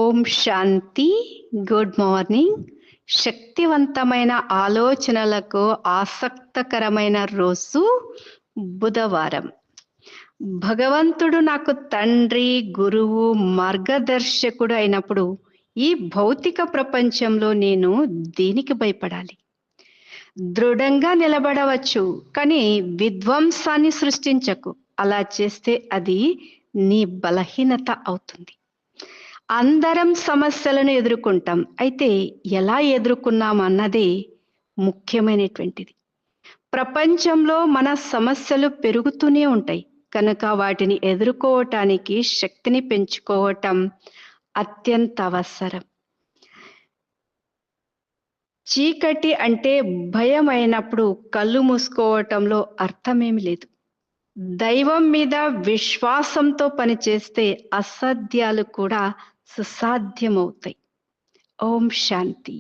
ఓం శాంతి. Good morning. శక్తివంతమైన ఆలోచనలకు ఆసక్తకరమైన రోజు బుధవారం. భగవంతుడు నాకు తండ్రి, గురువు, మార్గదర్శకుడు అయినప్పుడు ఈ భౌతిక ప్రపంచంలో నేను దేనికి భయపడాలి? దృఢంగా నిలబడవచ్చు, కానీ విధ్వంసాన్ని సృష్టించకు. అలా చేస్తే అది నీ బలహీనత అవుతుంది. అందరం సమస్యలను ఎదుర్కొంటాం. అయితే ఎలా ఎదుర్కొన్నాం అన్నదే ముఖ్యమైనటువంటిది. ప్రపంచంలో మన సమస్యలు పెరుగుతూనే ఉంటాయి. కనుక వాటిని ఎదుర్కోవటానికి శక్తిని పెంచుకోవటం అత్యంత అవసరం. చీకటి అంటే భయం అయినప్పుడు కళ్ళు మూసుకోవటంలో అర్థమేమి లేదు. దైవం మీద విశ్వాసంతో పనిచేస్తే అసాధ్యాలు కూడా సుసాధ్యమవుతాయి. ఓం శాంతి.